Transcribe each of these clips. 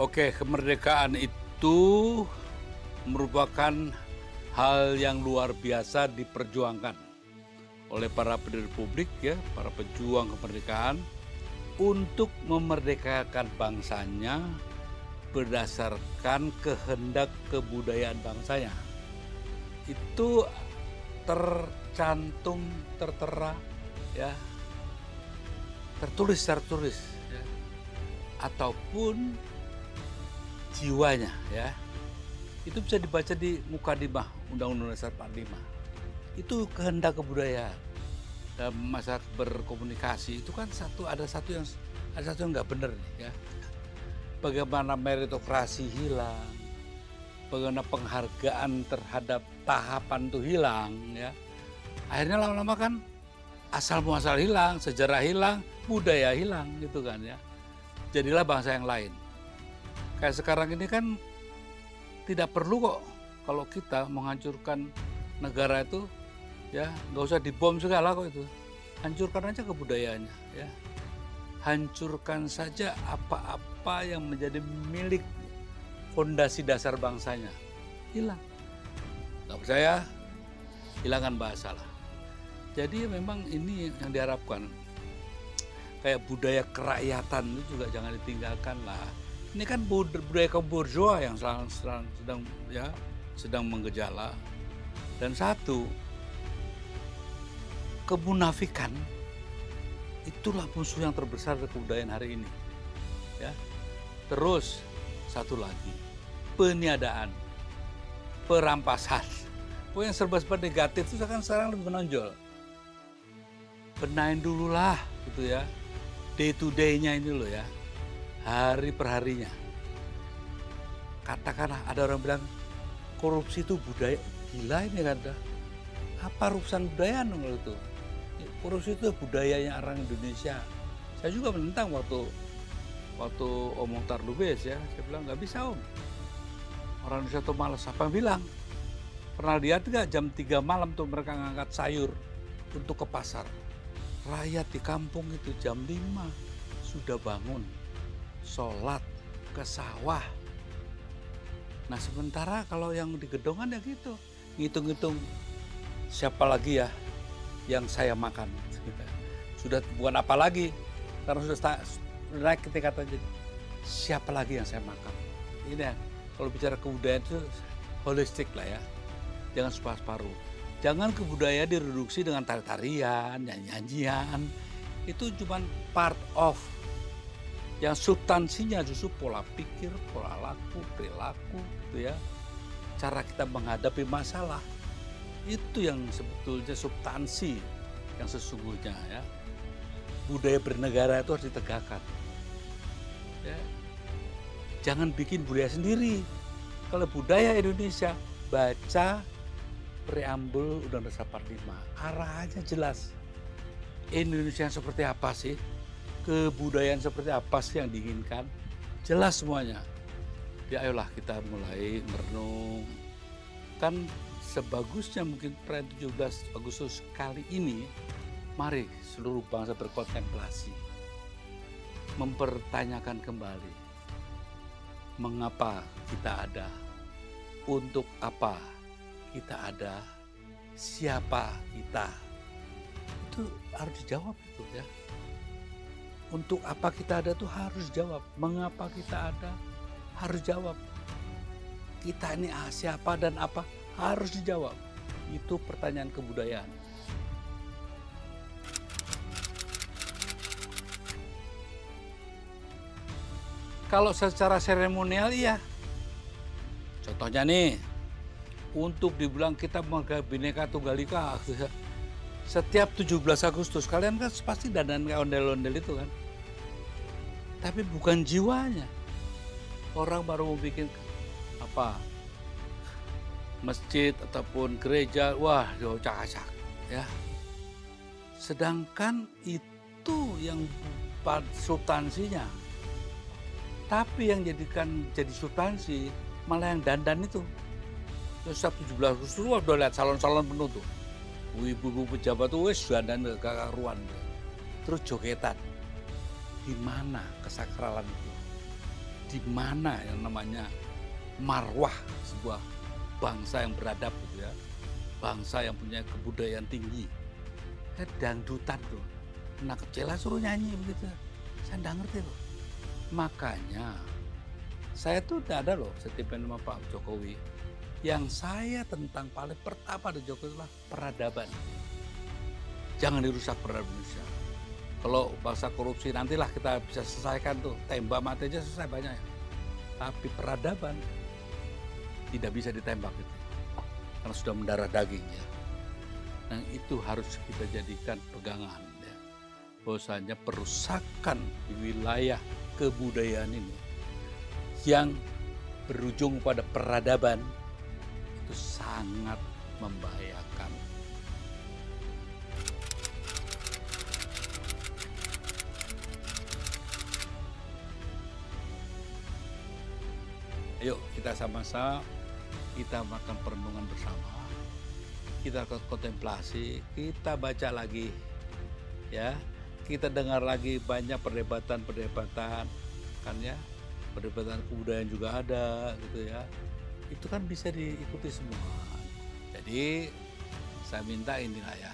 Oke, kemerdekaan itu merupakan hal yang luar biasa diperjuangkan oleh para pendiri republik ya, para pejuang kemerdekaan untuk memerdekakan bangsanya berdasarkan kehendak kebudayaan bangsanya. Itu tercantum, tertera ya, tertulis ya, ataupun jiwanya ya. Itu bisa dibaca di Mukadimah Undang-Undang Dasar 45. Itu kehendak kebudayaan. Dalam masa berkomunikasi itu kan ada satu yang nggak benar nih ya. Bagaimana meritokrasi hilang, bagaimana penghargaan terhadap tahapan itu hilang ya. Akhirnya lama-lama kan asal muasal hilang, sejarah hilang, budaya hilang gitu kan ya. Jadilah bangsa yang lain. Kayak sekarang ini kan tidak perlu kok kalau kita menghancurkan negara itu ya, nggak usah dibom segala kok itu. Hancurkan aja kebudayaannya ya. Hancurkan saja apa-apa yang menjadi milik fondasi dasar bangsanya. Hilang. Nggak percaya? Hilangkan bahasa lah. Jadi memang ini yang diharapkan. Kayak budaya kerakyatan itu juga jangan ditinggalkan lah. Ini kan budaya kaum bourgeois yang sedang menggejala. Dan satu, kemunafikan itulah musuh yang terbesar dari kebudayaan hari ini. Ya. Terus satu lagi, peniadaan, perampasan. Pokoknya yang serba-serba negatif itu kan sekarang lebih menonjol. Benahin dulu lah gitu ya. Day to day-nya ini loh ya. Hari per harinya. Katakanlah ada orang bilang korupsi itu budaya. Gila ini kan. Apa urusan budaya kalau itu? Korupsi itu budayanya orang Indonesia. Saya juga menentang waktu Om Mokhtar Lubis ya. Saya bilang nggak bisa Om. Orang Indonesia tuh malas. Apa yang bilang? Pernah lihat nggak jam 3 malam tuh mereka ngangkat sayur untuk ke pasar. Rakyat di kampung itu jam 5 sudah bangun. Sholat ke sawah. Nah sementara kalau yang di gedongan ya gitu. Ngitung-ngitung siapa lagi ya yang saya makan. Sudah bukan apa lagi. Karena sudah naik tingkatannya. Siapa lagi yang saya makan. Ini ya, kalau bicara kebudayaan itu holistik lah ya. Jangan separuh-separuh. Jangan kebudayaan direduksi dengan tari-tarian, nyanyi-nyanyian. Itu cuma part of. Yang substansinya justru pola pikir, pola laku, perilaku gitu ya. Cara kita menghadapi masalah. Itu yang sebetulnya substansi yang sesungguhnya ya. Budaya bernegara itu harus ditegakkan. Ya. Jangan bikin budaya sendiri. Kalau budaya Indonesia, baca preambul Undang-Undang Dasar 45. Arahnya jelas. Indonesia yang seperti apa sih? Kebudayaan seperti apa sih yang diinginkan? Jelas semuanya. Ya ayolah kita mulai merenung. Kan sebagusnya mungkin perayaan 17 Agustus kali ini, mari seluruh bangsa berkontemplasi. Mempertanyakan kembali. Mengapa kita ada? Untuk apa kita ada? Siapa kita? Itu harus dijawab itu ya. Untuk apa kita ada tuh harus jawab. Mengapa kita ada? Harus jawab. Kita ini siapa dan apa? Harus dijawab. Itu pertanyaan kebudayaan. Kalau secara seremonial iya. Contohnya nih, untuk dibilang kita menghargai Bhinneka Tunggal Ika, setiap 17 Agustus kalian kan pasti dandan kayak ondel-ondel itu kan. Tapi bukan jiwanya. Orang baru mau bikin apa? Masjid ataupun gereja, wah cak-cak ya. Sedangkan itu yang substansinya. Tapi yang jadi substansi malah yang dandan itu. Terus 17 Agustus udah lihat salon-salon penuh tuh. Ibu-ibu pejabat tuh wes dandan ke karuan. Terus jogetan. Di mana kesakralan itu? di mana yang namanya marwah sebuah bangsa yang beradab gitu ya, bangsa yang punya kebudayaan tinggi. Dangdutan tuh, anak kecil lah suruh nyanyi begitu, saya nggak ngerti loh. Makanya saya tuh udah ada loh setipen sama Pak Jokowi. Yang saya tentang paling pertama dari Jokowi adalah peradaban. Jangan dirusak peradaban Indonesia. Kalau bangsa korupsi nantilah kita bisa selesaikan tuh, tembak mati aja selesai banyak ya. Tapi peradaban tidak bisa ditembak itu, karena sudah mendarah dagingnya. Nah itu harus kita jadikan pegangan ya. Bahwasanya perusakan di wilayah kebudayaan ini yang berujung pada peradaban itu sangat membahayakan. Ayo kita sama-sama, kita makan perenungan bersama, kita kontemplasi, kita baca lagi, ya, kita dengar lagi banyak perdebatan-perdebatan, kan ya, perdebatan kebudayaan juga ada, gitu ya. Itu kan bisa diikuti semua. Jadi saya minta inilah ya,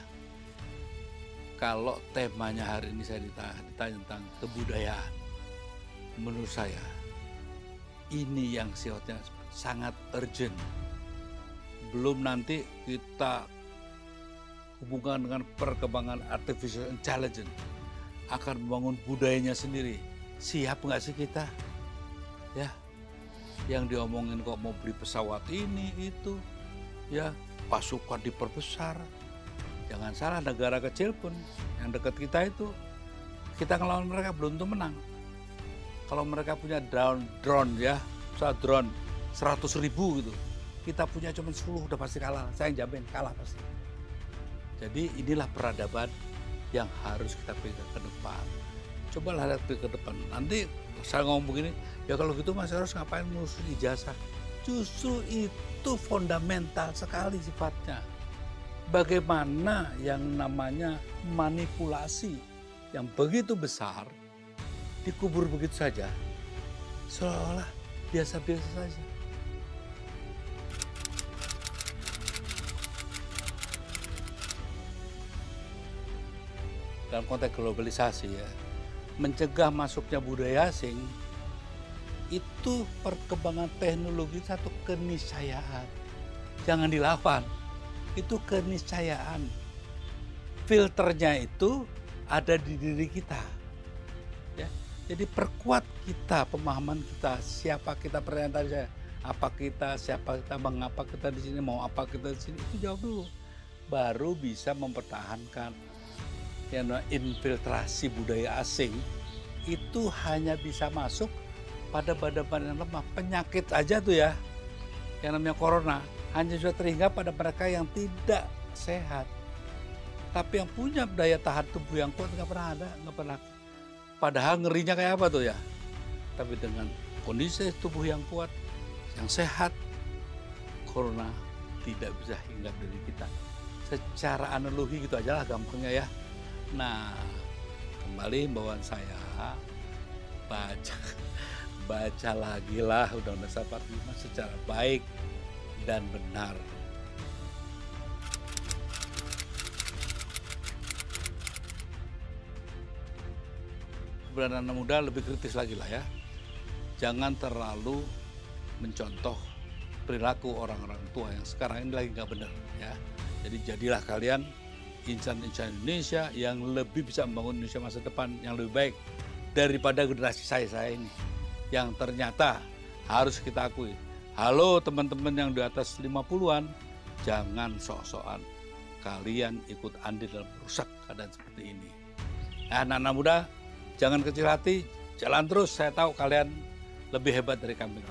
kalau temanya hari ini saya ditanya tentang kebudayaan, menurut saya ini yang sifatnya sangat urgent. Belum nanti kita hubungan dengan perkembangan artificial intelligence akan membangun budayanya sendiri. Siap nggak sih kita? Ya, yang diomongin kok mau beli pesawat ini itu, ya pasukan diperbesar. Jangan salah, negara kecil pun yang dekat kita itu, kita ngelawan mereka belum tentu menang. Kalau mereka punya drone ya, misalnya drone 100.000 gitu, kita punya cuma 10 udah pasti kalah. Saya jamin kalah pasti. Jadi inilah peradaban yang harus kita pegang ke depan. Cobalah lihat ke depan. Nanti saya ngomong begini, ya kalau gitu Mas harus ngapain ngurus ijazah? Justru itu fundamental sekali sifatnya. Bagaimana yang namanya manipulasi yang begitu besar dikubur begitu saja, seolah-olah biasa-biasa saja. Dalam konteks globalisasi ya, mencegah masuknya budaya asing, itu perkembangan teknologi satu keniscayaan. Jangan dilawan, itu keniscayaan. Filternya itu ada di diri kita. Ya, jadi perkuat kita, pemahaman kita, siapa kita, pertanyaan tadi saya, apa kita, siapa kita, mengapa kita di sini, mau apa kita di sini, itu jawab dulu. Baru bisa mempertahankan. Yang infiltrasi budaya asing itu hanya bisa masuk pada badan-badan yang lemah. Penyakit aja tuh ya, yang namanya corona, hanya bisa terhingga pada mereka yang tidak sehat. Tapi yang punya daya tahan tubuh yang kuat nggak pernah ada, nggak pernah. Padahal ngerinya kayak apa tuh ya? Tapi dengan kondisi tubuh yang kuat, yang sehat, corona tidak bisa hinggap dari kita. Secara analogi gitu aja lah gampangnya ya. Nah, kembali himbauan saya, baca lagi lah Undang-Undang Dasar 45 secara baik dan benar. Keberadaan anak muda lebih kritis lagi lah ya. Jangan terlalu mencontoh perilaku orang-orang tua yang sekarang ini lagi nggak benar ya. Jadi jadilah kalian insan-insan Indonesia yang lebih bisa membangun Indonesia masa depan yang lebih baik daripada generasi saya ini. Yang ternyata harus kita akui. Halo teman-teman yang di atas 50-an, jangan sok-sokan kalian ikut andil dalam merusak keadaan seperti ini. Anak-anak muda, jangan kecil hati, jalan terus. Saya tahu kalian lebih hebat dari kami.